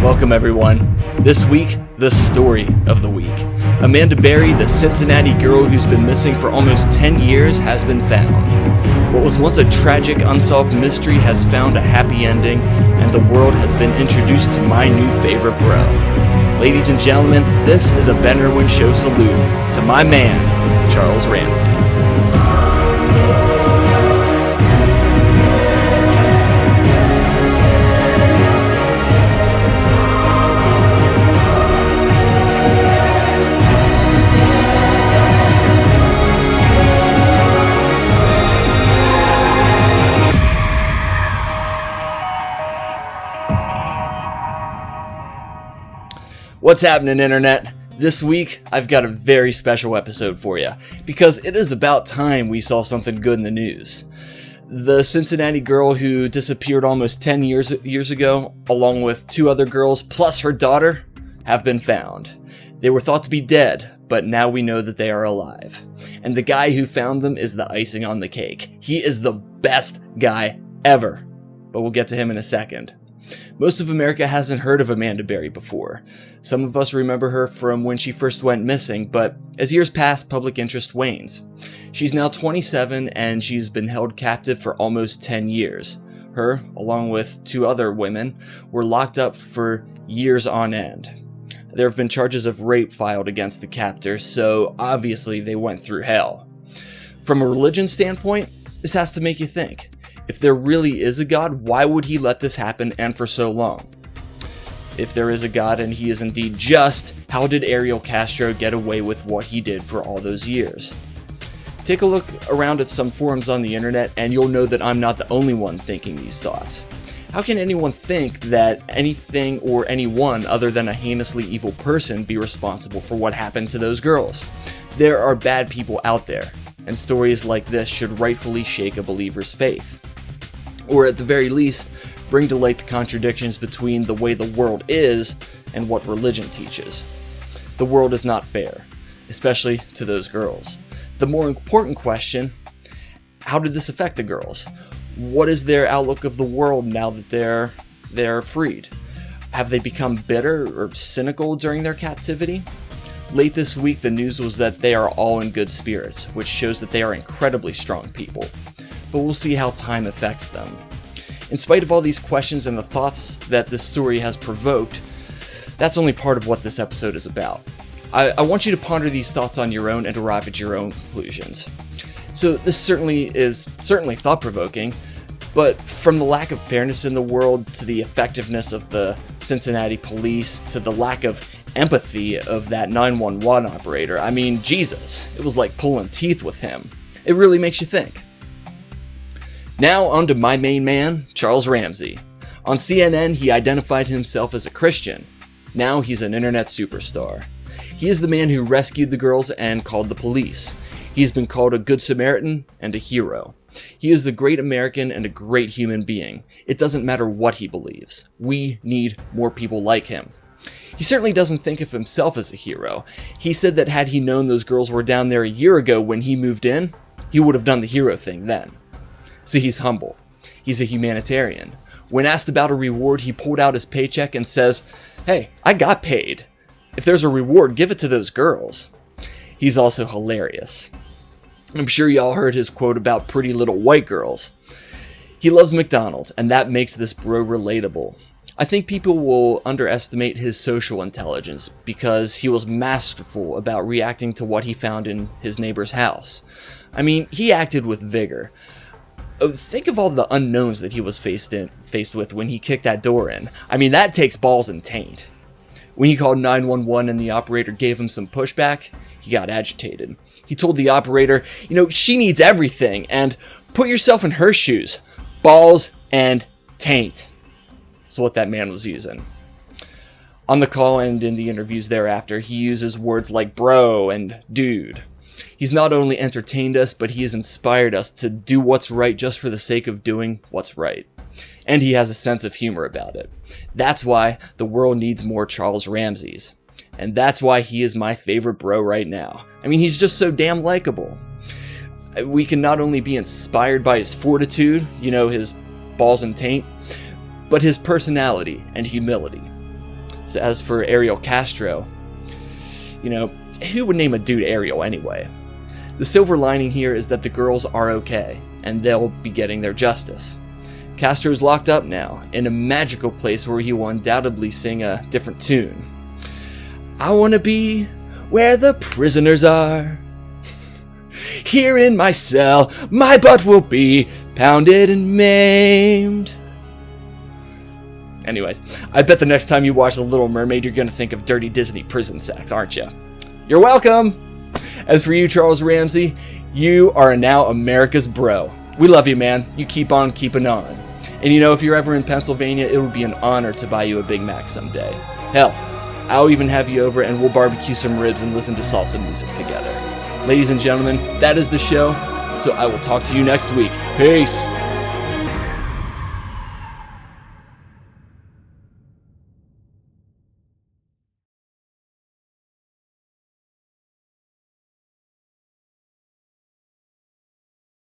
Welcome everyone. This week, the story of the week. Amanda Berry, the Cincinnati girl who's been missing for almost 10 years, has been found. What was once a tragic, unsolved mystery has found a happy ending, and the world has been introduced to my new favorite bro. Ladies and gentlemen, this is a Ben Irwin Show salute to my man, Charles Ramsey. What's happening, Internet? This week, I've got a very special episode for you, because it is about time we saw something good in the news. The Cincinnati girl who disappeared almost 10 years ago, along with two other girls plus her daughter, have been found. They were thought to be dead, but now we know that they are alive. And the guy who found them is the icing on the cake. He is the best guy ever, but we'll get to him in a second. Most of America hasn't heard of Amanda Berry before. Some of us remember her from when she first went missing, but as years pass, public interest wanes. She's now 27 and she's been held captive for almost 10 years. Her, along with two other women, were locked up for years on end. There have been charges of rape filed against the captors, so obviously they went through hell. From a religion standpoint, this has to make you think. If there really is a God, why would he let this happen and for so long? If there is a God and he is indeed just, how did Ariel Castro get away with what he did for all those years? Take a look around at some forums on the internet and you'll know that I'm not the only one thinking these thoughts. How can anyone think that anything or anyone other than a heinously evil person be responsible for what happened to those girls? There are bad people out there, and stories like this should rightfully shake a believer's faith. Or at the very least, bring to light the contradictions between the way the world is and what religion teaches. The world is not fair, especially to those girls. The more important question, how did this affect the girls? What is their outlook of the world now that they're freed? Have they become bitter or cynical during their captivity? Late this week, the news was that they are all in good spirits, which shows that they are incredibly strong people. But we'll see how time affects them. In spite of all these questions and the thoughts that this story has provoked, that's only part of what this episode is about. I want you to ponder these thoughts on your own and arrive at your own conclusions. So this certainly thought-provoking, but from the lack of fairness in the world to the effectiveness of the Cincinnati police to the lack of empathy of that 911 operator, I mean, Jesus, it was like pulling teeth with him. It really makes you think. Now on to my main man, Charles Ramsey. On CNN, he identified himself as a Christian. Now he's an internet superstar. He is the man who rescued the girls and called the police. He's been called a good Samaritan and a hero. He is the great American and a great human being. It doesn't matter what he believes. We need more people like him. He certainly doesn't think of himself as a hero. He said that had he known those girls were down there a year ago when he moved in, he would have done the hero thing then. So he's humble. He's a humanitarian. When asked about a reward, he pulled out his paycheck and says, "Hey, I got paid. If there's a reward, give it to those girls." He's also hilarious. I'm sure y'all heard his quote about pretty little white girls. He loves McDonald's, and that makes this bro relatable. I think people will underestimate his social intelligence because he was masterful about reacting to what he found in his neighbor's house. I mean, he acted with vigor. Think of all the unknowns that he was faced with when he kicked that door in. I mean, that takes balls and taint. When he called 911 and the operator gave him some pushback, he got agitated. He told the operator, she needs everything, and put yourself in her shoes. Balls and taint. That's what that man was using. On the call and in the interviews thereafter, he uses words like bro and dude. He's not only entertained us, but he has inspired us to do what's right just for the sake of doing what's right. And he has a sense of humor about it. That's why the world needs more Charles Ramseys. And that's why he is my favorite bro right now. I mean, he's just so damn likable. We can not only be inspired by his fortitude, his balls and taint, but his personality and humility. So as for Ariel Castro, who would name a dude Ariel anyway? The silver lining here is that the girls are okay, and they'll be getting their justice. Castro's locked up now, in a magical place where he will undoubtedly sing a different tune. I wanna be where the prisoners are. Here in my cell, my butt will be pounded and maimed. Anyways, I bet the next time you watch The Little Mermaid, you're gonna think of dirty Disney prison sex, aren't you? You're welcome! As for you, Charles Ramsey, you are now America's bro. We love you, man. You keep on keeping on. And if you're ever in Pennsylvania, it would be an honor to buy you a Big Mac someday. Hell, I'll even have you over and we'll barbecue some ribs and listen to salsa music together. Ladies and gentlemen, that is the show, so I will talk to you next week. Peace!